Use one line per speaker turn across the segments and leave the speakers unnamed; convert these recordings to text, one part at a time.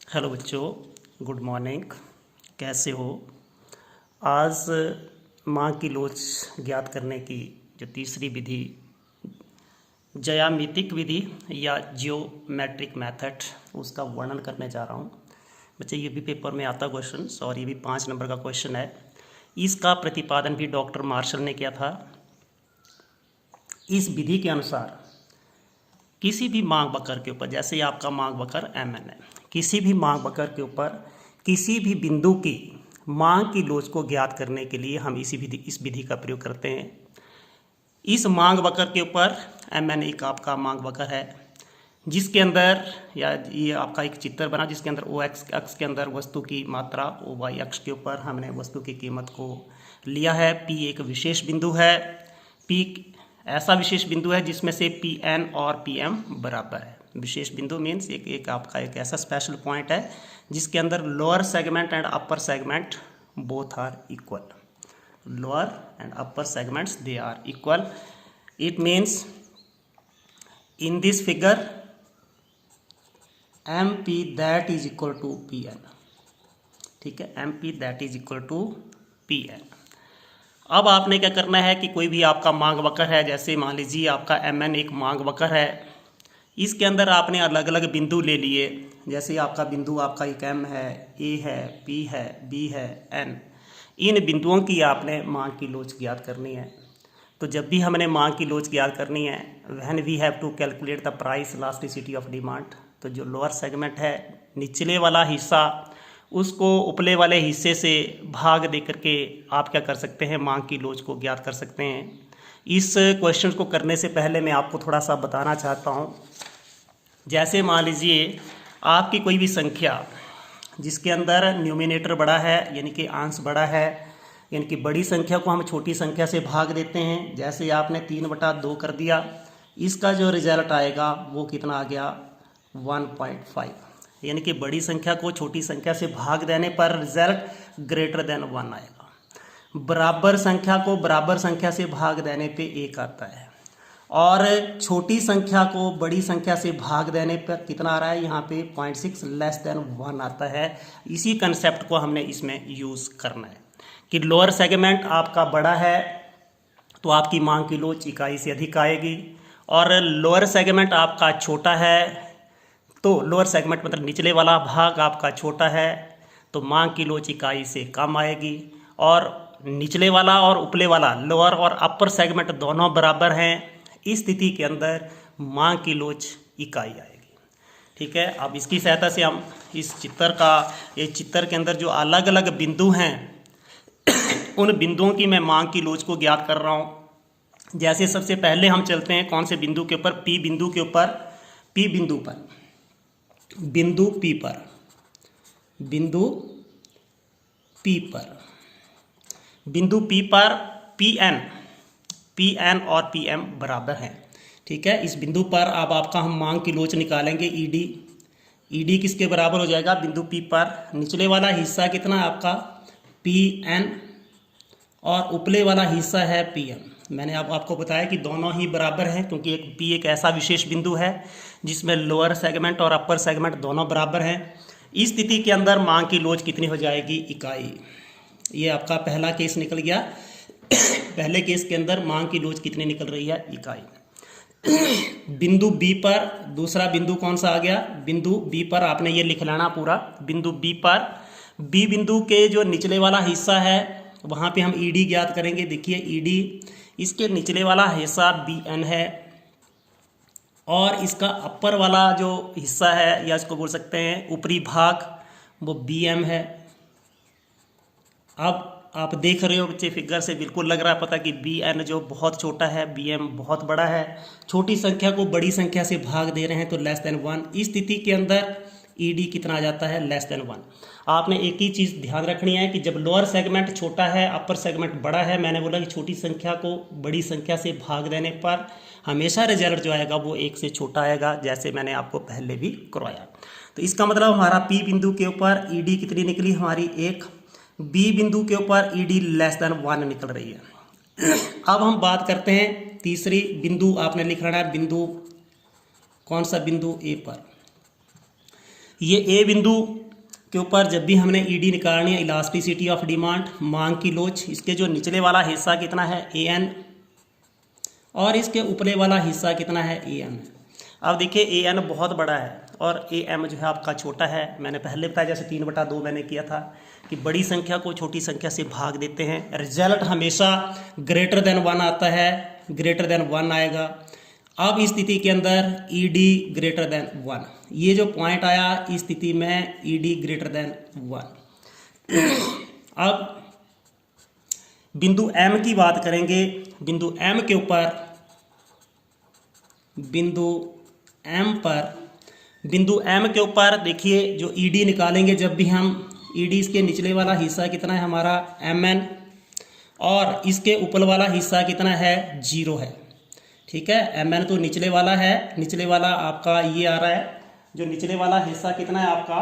Hello बच्चों, good morning. कैसे हो? आज माँ की लोच ज्ञात करने की जो तीसरी विधि, ज्यामितिक विधि या जियोमेट्रिक मेथड, उसका वर्णन करने जा रहा हूँ। बच्चे, ये भी पेपर में आता क्वेश्चन और ये भी 5 नंबर का क्वेश्चन है। इसका प्रतिपादन भी डॉक्टर मार्शल ने किया था। इस विधि के अनुसार किसी भी मांग वक्र के ऊपर, जैसे आपका मांग वक्र MN है, किसी भी मांग वक्र के ऊपर किसी भी बिंदु की मांग की लोच को ज्ञात करने के लिए हम इस विधि का प्रयोग करते हैं। इस मांग वक्र के ऊपर MN एक आपका मांग वक्र है, जिसके अंदर या ये आपका एक चित्र बना जिसके अंदर OX अक्ष के अंदर वस्तु की मात्रा, OY अक्ष के ऊपर हमने वस्तु की कीमत को लिया है। P एक विशेष बिंदु है। P ऐसा विशेष बिंदु है जिसमें से Pn और Pm बराबर है। विशेष बिंदु मीन्स एक आपका एक ऐसा स्पेशल पॉइंट है जिसके अंदर lower segment and upper segment both are equal. Lower and upper segments they are equal. It means in this figure MP that is equal to Pn। ठीक है, MP that is equal to Pn। अब आपने क्या करना है कि कोई भी आपका मांग वक्र है, जैसे मान लीजिए आपका MN एक मांग वक्र है, इसके अंदर आपने अलग अलग बिंदु ले लिए। जैसे आपका बिंदु आपका एक M है, A है, P है, B है, N। इन बिंदुओं की आपने मांग की लोच ज्ञात करनी है। तो जब भी हमने मांग की लोच ज्ञात करनी है, when we have to calculate the price elasticity of demand, तो जो लोअर सेगमेंट है, निचले वाला हिस्सा, उसको ऊपले वाले हिस्से से भाग दे करके आप क्या कर सकते हैं, मांग की लोच को ज्ञात कर सकते हैं। इस क्वेश्चन को करने से पहले मैं आपको थोड़ा सा बताना चाहता हूँ। जैसे मान लीजिए आपकी कोई भी संख्या जिसके अंदर न्यूमिनेटर बड़ा है, यानी कि अंश बड़ा है, यानी कि बड़ी संख्या को हम छोटी संख्या से भाग देते हैं। जैसे आपने 3/2 कर दिया, इसका जो रिजल्ट आएगा वो कितना आ गया, 1.5। यानी कि बड़ी संख्या को छोटी संख्या से भाग देने पर रिजल्ट ग्रेटर देन 1 आएगा। बराबर संख्या को बराबर संख्या से भाग देने पे 1 आता है, और छोटी संख्या को बड़ी संख्या से भाग देने पर कितना आ रहा है, यहाँ पे 0.6 लेस देन 1 आता है। इसी कंसेप्ट को हमने इसमें यूज़ करना है कि लोअर सेगमेंट आपका बड़ा है तो आपकी मांग की लोच इकाई से अधिक आएगी, और लोअर सेगमेंट आपका छोटा है तो लोअर सेगमेंट मतलब निचले वाला भाग आपका छोटा है तो मांग की लोच इकाई से कम आएगी। और निचले वाला और ऊपले वाला, लोअर और अपर सेगमेंट दोनों बराबर हैं, इस स्थिति के अंदर मांग की लोच इकाई आएगी। ठीक है, अब इसकी सहायता से हम इस चित्र के अंदर जो अलग अलग बिंदु हैं उन बिंदुओं की मैं मांग की लोच को ज्ञात कर रहा हूँ। जैसे सबसे पहले हम चलते हैं कौन से बिंदु के ऊपर, P बिंदु के ऊपर। P बिंदु पर, बिंदु P पर, बिंदु P पर, बिंदु P पर Pn और Pm बराबर हैं। ठीक है, इस बिंदु पर अब आपका हम मांग की लोच निकालेंगे। ED किसके बराबर हो जाएगा, बिंदु P पर निचले वाला हिस्सा कितना आपका Pn और ऊपले वाला हिस्सा है Pm। मैंने आपको बताया कि दोनों ही बराबर हैं, क्योंकि P एक ऐसा विशेष बिंदु है जिसमें लोअर सेगमेंट और अपर सेगमेंट दोनों बराबर हैं। इस स्थिति के अंदर मांग की लोच कितनी हो जाएगी, इकाई। ये आपका पहला केस निकल गया। पहले केस के अंदर मांग की लोच कितनी निकल रही है, इकाई। बिंदु B पर दूसरा बिंदु कौन सा आ गया, बिंदु B पर आपने ये लिख लेना पूरा। बिंदु B पर, B बिंदु के जो निचले वाला हिस्सा है वहाँ पे हम ED ज्ञात करेंगे। देखिए ED, इसके निचले वाला हिस्सा Bn है और इसका अपर वाला जो हिस्सा है, या इसको बोल सकते हैं ऊपरी भाग, वो Bm है। अब आप देख रहे हो बच्चे, फिगर से बिल्कुल लग रहा है पता कि Bn जो बहुत छोटा है, Bm बहुत बड़ा है। छोटी संख्या को बड़ी संख्या से भाग दे रहे हैं तो लेस देन 1। इस स्थिति के अंदर ED कितना आ जाता है, लेस देन 1। आपने एक ही चीज़ ध्यान रखनी है कि जब लोअर सेगमेंट छोटा है, अपर सेगमेंट बड़ा है, मैंने बोला कि छोटी संख्या को बड़ी संख्या से भाग देने पर हमेशा रिजल्ट जो आएगा वो 1 से छोटा आएगा, जैसे मैंने आपको पहले भी करवाया। तो इसका मतलब हमारा P बिंदु के ऊपर ED कितनी निकली हमारी, 1। B बिंदु के ऊपर ED लेस देन 1 निकल रही है। अब हम बात करते हैं तीसरी बिंदु, आपने लिख रहा है बिंदु, कौन सा बिंदु, A पर। ये ए बिंदु के ऊपर जब भी हमने ईडी निकालनी है, इलास्टिसिटी ऑफ डिमांड, मांग की लोच, इसके जो निचले वाला हिस्सा कितना है ए एन और इसके ऊपरे वाला हिस्सा कितना है ए एम। अब देखिए ए एन बहुत बड़ा है और ए एम जो है आपका छोटा है। मैंने पहले बताया जैसे 3/2 मैंने किया था कि बड़ी संख्या को छोटी संख्या से भाग देते हैं, रिजल्ट हमेशा ग्रेटर देन 1 आता है, ग्रेटर देन 1 आएगा। अब इस स्थिति के अंदर ई डी ग्रेटर देन 1, ये जो पॉइंट आया इस स्थिति में ई डी ग्रेटर देन 1। अब बिंदु एम की बात करेंगे। बिंदु एम के ऊपर, बिंदु एम के ऊपर देखिए जो ई डी निकालेंगे जब भी हम, ई डी इसके निचले वाला हिस्सा कितना है हमारा एम एन और इसके ऊपर वाला हिस्सा कितना है 0 है। ठीक है, एम एन तो निचले वाला है, निचले वाला आपका ये आ रहा है, जो निचले वाला हिस्सा कितना है आपका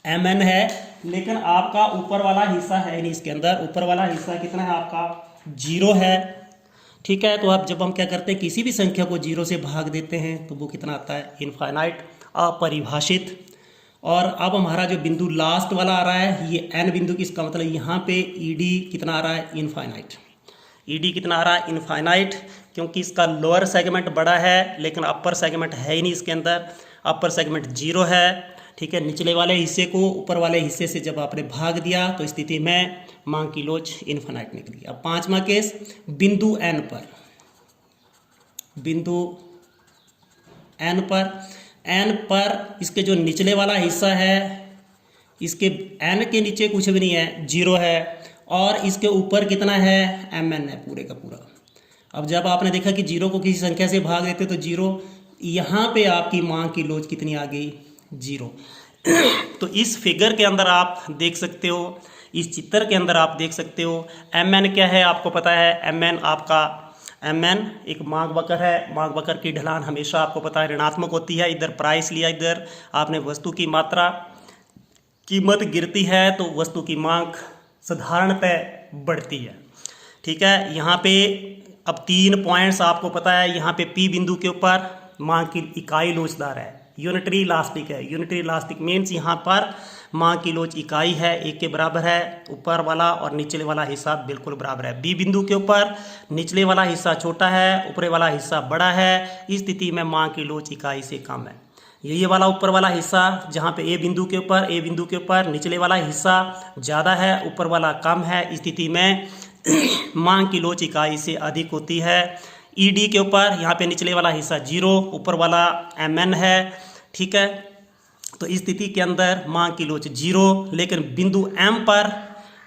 एम एन है, लेकिन आपका ऊपर वाला हिस्सा है नहीं इसके अंदर, ऊपर वाला हिस्सा कितना है आपका 0 है। ठीक है, तो अब जब हम क्या करते हैं किसी भी संख्या को 0 से भाग देते हैं तो वो कितना आता है इनफाइनाइट, अपरिभाषित। और अब हमारा जो बिंदु लास्ट वाला आ रहा है ये एन बिंदु, किसका मतलब यहाँ पे ई डी कितना आ रहा है इनफाइनाइट। ई डी कितना आ रहा है इनफाइनाइट, क्योंकि इसका लोअर सेगमेंट बड़ा है लेकिन अपर सेगमेंट है ही नहीं इसके अंदर, अपर सेगमेंट 0 है। ठीक है, निचले वाले हिस्से को ऊपर वाले हिस्से से जब आपने भाग दिया तो स्थिति में मांग की लोच इनफाइनाइट निकली। अब 5वां केस बिंदु एन पर, बिंदु एन पर इसके जो निचले वाला हिस्सा है, इसके एन के नीचे कुछ भी नहीं है 0 है और इसके ऊपर कितना है एम एन है पूरे का पूरा। अब जब आपने देखा कि 0 को किसी संख्या से भाग देते तो 0, यहाँ पे आपकी मांग की लोच कितनी आ गई 0। तो इस फिगर के अंदर आप देख सकते हो, इस चित्र के अंदर आप देख सकते हो एम एन क्या है आपको पता है। एम एन आपका, एम एन एक मांग वक्र है, मांग वक्र की ढलान हमेशा आपको पता है ऋणात्मक होती है। इधर प्राइस लिया, इधर आपने वस्तु की मात्रा, कीमत गिरती है तो वस्तु की मांग साधारणतः बढ़ती है। ठीक है, यहाँ पे अब 3 पॉइंट्स आपको पता है। यहाँ पे पी बिंदु के ऊपर मांग की इकाई लोचदार है, यूनिटरी इलास्टिक है। यूनिटरी इलास्टिक मीन्स यहाँ पर मांग की लोच इकाई है 1 के बराबर है, ऊपर वाला और निचले वाला हिस्सा बिल्कुल बराबर है। बी बिंदु के ऊपर निचले वाला हिस्सा छोटा है, ऊपरी वाला हिस्सा बड़ा है, इस स्थिति में मांग की लोच इकाई से कम है। ये वाला ऊपर वाला हिस्सा जहाँ पे ए बिंदु के ऊपर निचले वाला हिस्सा ज़्यादा है, ऊपर वाला कम है, इस स्थिति में मांग की लोच इकाई से अधिक होती है। ई डी के ऊपर यहाँ पे निचले वाला हिस्सा 0, ऊपर वाला एम एन है। ठीक है, तो इस स्थिति के अंदर मांग की लोच 0, लेकिन बिंदु एम पर,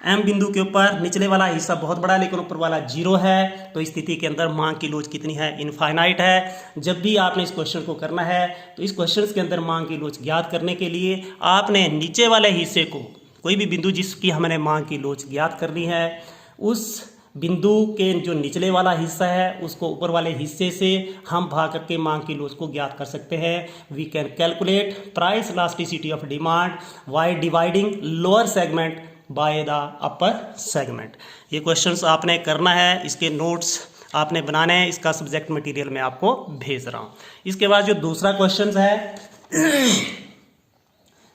एम बिंदु के ऊपर निचले वाला हिस्सा बहुत बड़ा है लेकिन ऊपर वाला 0 है, तो इस स्थिति के अंदर मांग की लोच कितनी है इनफाइनाइट है। जब भी आपने इस क्वेश्चन को करना है तो इस क्वेश्चन के अंदर मांग की लोच ज्ञात करने के लिए आपने नीचे वाले हिस्से को, कोई भी बिंदु जिसकी हमने मांग की लोच ज्ञात करनी है, उस बिंदु के जो निचले वाला हिस्सा है उसको ऊपर वाले हिस्से से हम भाग करके मांग की लोच को ज्ञात कर सकते हैं। We can calculate price elasticity of demand by dividing lower segment by the upper segment. ये क्वेश्चंस आपने करना है, इसके नोट्स आपने बनाने हैं, इसका सब्जेक्ट मटेरियल मैं आपको भेज रहा हूँ। इसके बाद जो दूसरा क्वेश्चन है,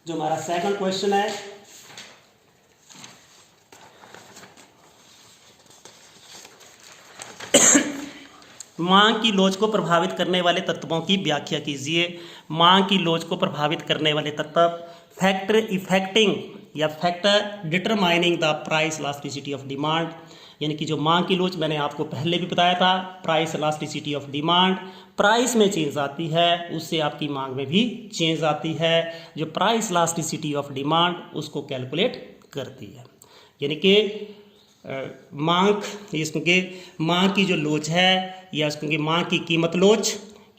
जो हमारा सेकंड क्वेश्चन है, मांग की लोच को प्रभावित करने वाले तत्वों की व्याख्या कीजिए। मांग की लोच को प्रभावित करने वाले तत्व, फैक्टर इफेक्टिंग या factor determining the price elasticity of demand, यानी कि जो मांग की लोच मैंने आपको पहले भी बताया था, price elasticity of demand, price में चेंज आती है उससे आपकी मांग में भी चेंज आती है। जो प्राइस इलास्टिसिटी ऑफ डिमांड उसको कैलकुलेट करती है, यानी कि मांग, इसके मांग की जो लोच है या इसकी मांग की कीमत लोच,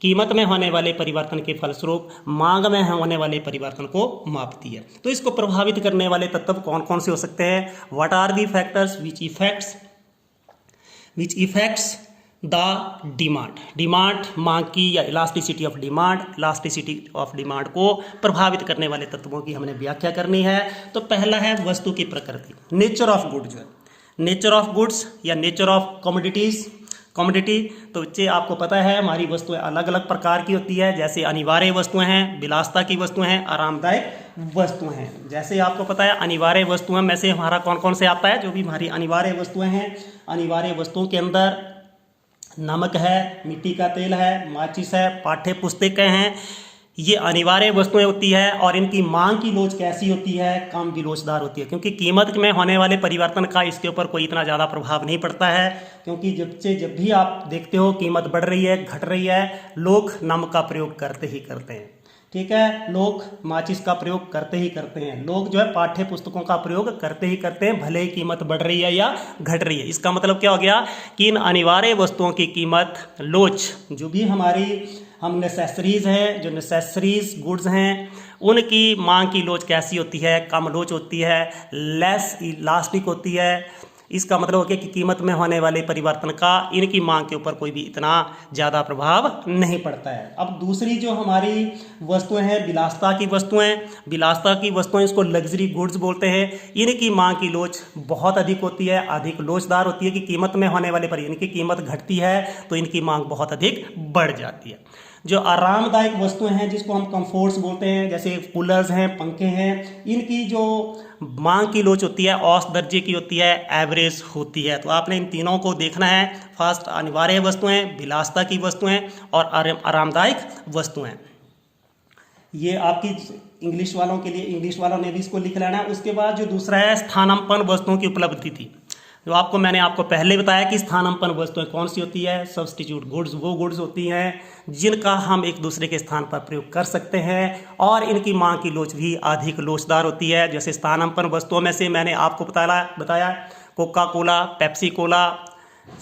कीमत में होने वाले परिवर्तन के फलस्वरूप मांग में होने वाले परिवर्तन को मापती है। तो इसको प्रभावित करने वाले तत्व कौन कौन से हो सकते हैं? What are the factors which effects the demand, demand मांग की या elasticity of demand, elasticity of demand को प्रभावित करने वाले तत्वों की हमने व्याख्या करनी है। तो पहला है वस्तु की प्रकृति, नेचर ऑफ गुड, जो है नेचर ऑफ गुड्स या नेचर ऑफ कमोडिटीज। कमोडिटी। तो बच्चे आपको पता है हमारी वस्तुएं अलग अलग प्रकार की होती है, जैसे अनिवार्य वस्तुएं हैं, विलासिता की वस्तुएं हैं, आरामदायक वस्तुएं हैं। जैसे आपको पता है अनिवार्य वस्तुएं में से हमारा कौन कौन से आता है, जो भी हमारी अनिवार्य वस्तुएं हैं, अनिवार्य वस्तुओं के अंदर नमक है, मिट्टी का तेल है, माचिस है, पाठ्य पुस्तकें हैं, ये अनिवार्य वस्तुएं होती है। और इनकी मांग की लोच कैसी होती है, कम विलोचदार होती है, क्योंकि कीमत में होने वाले परिवर्तन का इसके ऊपर कोई इतना ज़्यादा प्रभाव नहीं पड़ता है। क्योंकि जब भी आप देखते हो कीमत बढ़ रही है, घट रही है, लोग नमक का प्रयोग करते ही करते हैं, ठीक है, लोग माचिस का प्रयोग करते ही करते हैं, लोग जो है पाठ्य पुस्तकों का प्रयोग करते ही करते हैं, भले ही कीमत बढ़ रही है या घट रही है। इसका मतलब क्या हो गया कि इन अनिवार्य वस्तुओं की कीमत लोच, जो भी हमारी हम नेसेसरीज हैं, जो नेसेसरीज गुड्स हैं, उनकी मांग की लोच कैसी होती है, कम लोच होती है, लेस इलास्टिक होती है। इसका मतलब हो गया कि कीमत में होने वाले परिवर्तन का इनकी मांग के ऊपर कोई भी इतना ज़्यादा प्रभाव नहीं पड़ता है। अब दूसरी जो हमारी वस्तुएं हैं, विलासिता की वस्तुएं, विलासिता की वस्तुएं इसको लग्जरी गुड्स बोलते हैं। इनकी मांग की लोच बहुत अधिक होती है, अधिक लोचदार होती है कि कीमत में होने वाले पर इनकी कीमत घटती है तो इनकी मांग बहुत अधिक बढ़ जाती है। जो आरामदायक वस्तुएं हैं, जिसको हम कंफर्ट्स बोलते हैं, जैसे कूलर्स हैं, पंखे हैं, इनकी जो मांग की लोच होती है औसत दर्जे की होती है, एवरेज होती है। तो आपने इन तीनों को देखना है, फर्स्ट अनिवार्य वस्तुएं, विलासिता की वस्तुएं और आरामदायक वस्तुएं। ये आपकी इंग्लिश वालों के लिए, इंग्लिश वालों ने भी इसको लिख लेना है। उसके बाद जो दूसरा है स्थानांतरण वस्तुओं की उपलब्धि थी, जो मैंने आपको पहले बताया कि स्थानांतरण वस्तुएं कौन सी होती है, सब्स्टिट्यूट गुड्स वो गुड्स होती हैं जिनका हम एक दूसरे के स्थान पर प्रयोग कर सकते हैं और इनकी मांग की लोच भी अधिक लोचदार होती है। जैसे स्थानांतरण वस्तुओं में से मैंने आपको बताया कोका कोला, पेप्सी कोला,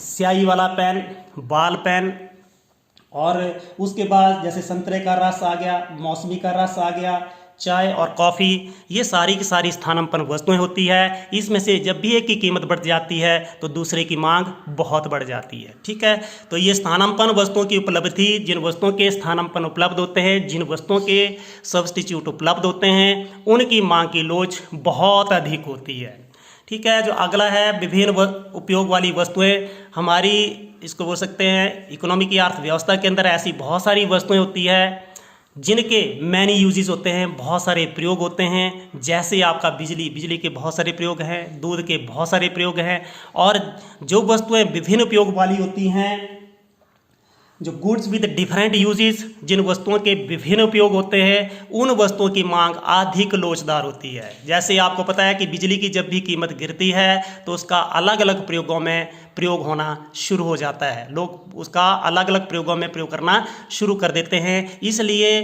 स्याही वाला पेन, बाल पेन, और उसके बाद जैसे संतरे का रस आ गया, मौसमी का रस आ गया, चाय और कॉफ़ी, ये सारी की सारी स्थानांतरण वस्तुएं होती है। इसमें से जब भी एक की कीमत बढ़ जाती है तो दूसरे की मांग बहुत बढ़ जाती है, ठीक है। तो ये स्थानांतरण वस्तुओं की उपलब्धि, जिन वस्तुओं के स्थानांतरण उपलब्ध होते हैं, जिन वस्तुओं के सब्स्टिट्यूट उपलब्ध होते हैं, उनकी मांग की लोच बहुत अधिक होती है, ठीक है। जो अगला है विभिन्न उपयोग वाली वस्तुएं, हमारी इसको बोल सकते हैं इकोनॉमी की अर्थव्यवस्था के अंदर ऐसी बहुत सारी वस्तुएं होती है जिनके मैनी यूजेस होते हैं, बहुत सारे प्रयोग होते हैं। जैसे आपका बिजली के बहुत सारे प्रयोग हैं, दूध के बहुत सारे प्रयोग हैं। और जो वस्तुएं विभिन्न उपयोग वाली होती हैं, जो गुड्स विद डिफरेंट यूजेस, जिन वस्तुओं के विभिन्न उपयोग होते हैं, उन वस्तुओं की मांग अधिक लोचदार होती है। जैसे आपको पता है कि बिजली की जब भी कीमत गिरती है तो उसका अलग अलग प्रयोगों में प्रयोग होना शुरू हो जाता है, लोग उसका अलग अलग प्रयोगों में प्रयोग करना शुरू कर देते हैं। इसलिए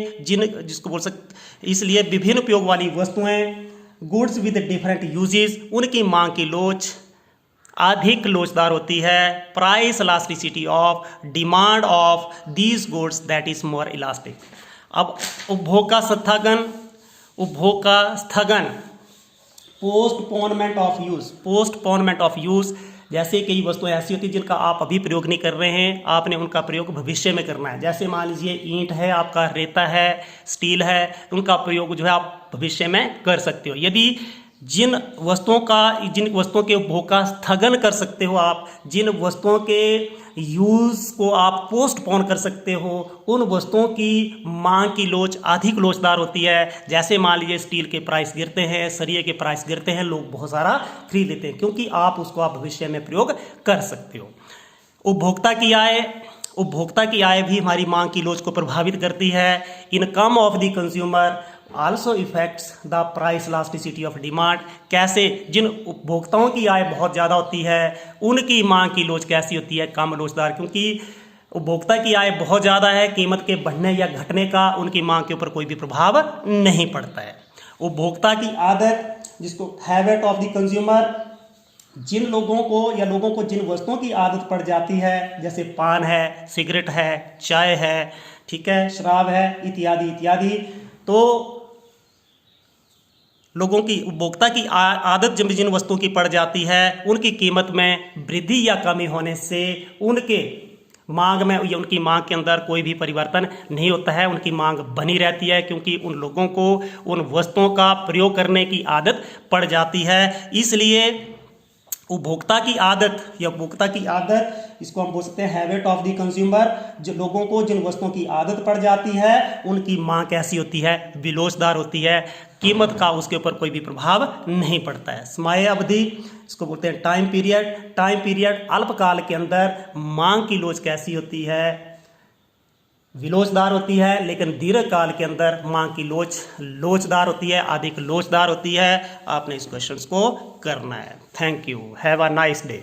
विभिन्न उपयोग वाली वस्तुएं, गुड्स विद डिफरेंट यूजेस, उनकी मांग की लोच अधिक लोचदार होती है। Price elasticity of demand of these goods that is more elastic. अब उपभोग का स्थगन, पोस्टपोनमेंट ऑफ यूज, जैसे कई वस्तुएं ऐसी होती हैं जिनका आप अभी प्रयोग नहीं कर रहे हैं, आपने उनका प्रयोग भविष्य में करना है। जैसे मान लीजिए ईंट है, आपका रेता है, स्टील है, उनका प्रयोग जो है आप भविष्य में कर सकते हो। यदि जिन वस्तुओं के उपभोग का स्थगन कर सकते हो आप, जिन वस्तुओं के यूज़ को आप पोस्टपोन कर सकते हो, उन वस्तुओं की मांग की लोच अधिक लोचदार होती है। जैसे मान लीजिए स्टील के प्राइस गिरते हैं, सरिये के प्राइस गिरते हैं, लोग बहुत सारा खरीद लेते हैं क्योंकि आप उसको भविष्य में प्रयोग कर सकते हो। उपभोक्ता की आय भी हमारी मांग की लोच को प्रभावित करती है। Income of the consumer also effects the price elasticity of demand. कैसे, जिन उपभोक्ताओं की आय बहुत ज़्यादा होती है उनकी मांग की लोच कैसी होती है, कम लोचदार, क्योंकि उपभोक्ता की आय बहुत ज़्यादा है, कीमत के बढ़ने या घटने का उनकी मांग के ऊपर कोई भी प्रभाव नहीं पड़ता है। उपभोक्ता की आदत, जिसको हैबिट ऑफ द कंज्यूमर, जिन लोगों को जिन वस्तुओं की आदत पड़ जाती है, जैसे पान है, सिगरेट है, चाय है, ठीक है, शराब है, इत्यादि इत्यादि, तो लोगों की उपभोक्ता की आदत जब जिन वस्तुओं की पड़ जाती है, उनकी कीमत में वृद्धि या कमी होने से उनकी मांग के अंदर कोई भी परिवर्तन नहीं होता है, उनकी मांग बनी रहती है, क्योंकि उन लोगों को उन वस्तुओं का प्रयोग करने की आदत पड़ जाती है। इसलिए उपभोक्ता की आदत या उपभोक्ता की आदत, इसको हम बोल सकते हैं हैबिट ऑफ द कंज्यूमर। जो लोगों को जिन वस्तुओं की आदत पड़ जाती है उनकी मांग कैसी होती है, विलोचदार होती है, कीमत का उसके ऊपर कोई भी प्रभाव नहीं पड़ता है। समय अवधि, इसको बोलते हैं टाइम पीरियड। टाइम पीरियड अल्पकाल के अंदर मांग की लोच कैसी होती है, विलोचदार होती है, लेकिन दीर्घकाल के अंदर मांग की लोचदार होती है, अधिक लोचदार होती है। आपने इस क्वेश्चन को करना है। Thank you, have a nice day.